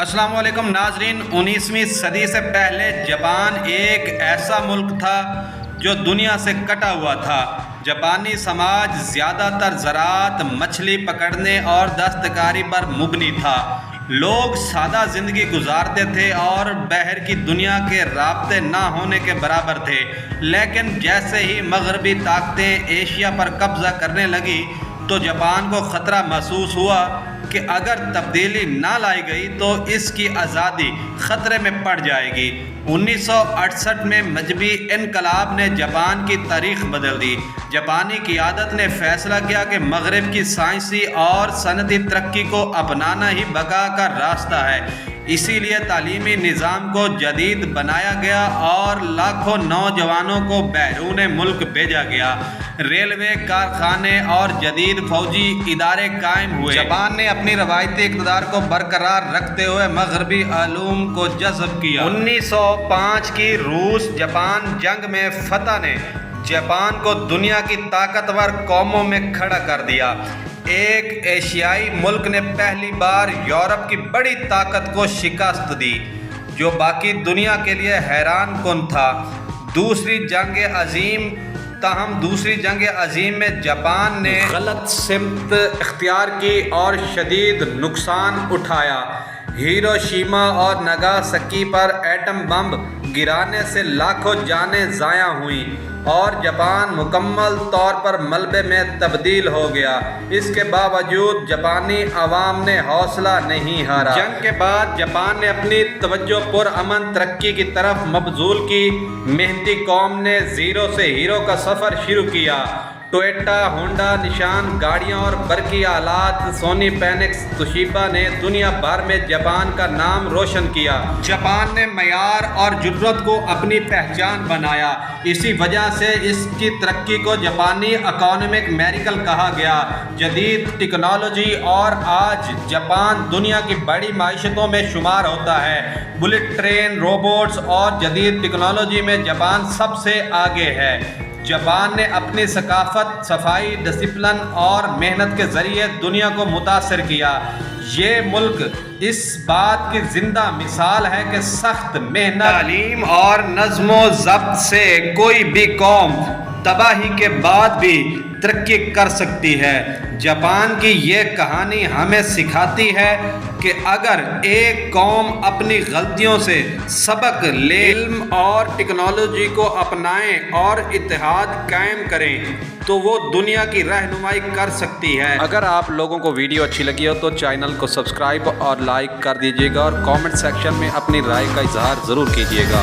السلام علیکم ناظرین، 19ویں صدی سے پہلے جاپان ایک ایسا ملک تھا جو دنیا سے کٹا ہوا تھا۔ جاپانی سماج زیادہ تر زراعت، مچھلی پکڑنے اور دستکاری پر مبنی تھا۔ لوگ سادہ زندگی گزارتے تھے اور باہر کی دنیا کے رابطے نہ ہونے کے برابر تھے۔ لیکن جیسے ہی مغربی طاقتیں ایشیا پر قبضہ کرنے لگی تو جاپان کو خطرہ محسوس ہوا کہ اگر تبدیلی نہ لائی گئی تو اس کی آزادی خطرے میں پڑ جائے گی۔ 1968 میں مذہبی انقلاب نے جاپان کی تاریخ بدل دی۔ جاپانی قیادت نے فیصلہ کیا کہ مغرب کی سائنسی اور صنعتی ترقی کو اپنانا ہی بقا کا راستہ ہے۔ اسی لیے تعلیمی نظام کو جدید بنایا گیا اور لاکھوں نوجوانوں کو بیرون ملک بھیجا گیا۔ ریلوے، کارخانے اور جدید فوجی ادارے قائم ہوئے۔ جاپان نے اپنی روایتی اقتدار کو برقرار رکھتے ہوئے مغربی علوم کو جذب کیا۔ 1905 کی روس جاپان جنگ میں فتح نے جاپان کو دنیا کی طاقتور قوموں میں کھڑا کر دیا۔ ایک ایشیائی ملک نے پہلی بار یورپ کی بڑی طاقت کو شکست دی، جو باقی دنیا کے لیے حیران کن تھا۔ دوسری جنگ عظیم میں جاپان نے غلط سمت اختیار کی اور شدید نقصان اٹھایا۔ ہیروشیما اور ناگاساکی پر ایٹم بم گرانے سے لاکھوں جانیں ضائع ہوئیں اور جاپان مکمل طور پر ملبے میں تبدیل ہو گیا۔ اس کے باوجود جاپانی عوام نے حوصلہ نہیں ہارا۔ جنگ کے بعد جاپان نے اپنی توجہ پرامن ترقی کی طرف مبذول کی۔ محنتی قوم نے زیرو سے ہیرو کا سفر شروع کیا۔ ٹویوٹا، ہونڈا، نشان گاڑیاں اور برقی آلات، سونی، پینکس، توشیبا نے دنیا بھر میں جاپان کا نام روشن کیا۔ جاپان نے معیار اور جرات کو اپنی پہچان بنایا۔ اسی وجہ سے اس کی ترقی کو جاپانی اکانومک میریکل کہا گیا۔ جدید ٹیکنالوجی اور آج جاپان دنیا کی بڑی معیشتوں میں شمار ہوتا ہے۔ بلٹ ٹرین، روبوٹس اور جدید ٹیکنالوجی میں جاپان سب سے آگے ہے۔ جاپان نے اپنی ثقافت، صفائی، ڈسپلن اور محنت کے ذریعے دنیا کو متاثر کیا۔ یہ ملک اس بات کی زندہ مثال ہے کہ سخت محنت، تعلیم اور نظم و ضبط سے کوئی بھی قوم تباہی کے بعد بھی ترقی کر سکتی ہے۔ جاپان کی یہ کہانی ہمیں سکھاتی ہے کہ اگر ایک قوم اپنی غلطیوں سے سبق لے، علم اور ٹیکنالوجی کو اپنائیں اور اتحاد قائم کریں تو وہ دنیا کی رہنمائی کر سکتی ہے۔ اگر آپ لوگوں کو ویڈیو اچھی لگی ہو تو چینل کو سبسکرائب اور لائک کر دیجیے گا اور کامنٹ سیکشن میں اپنی رائے کا اظہار ضرور کیجیے گا۔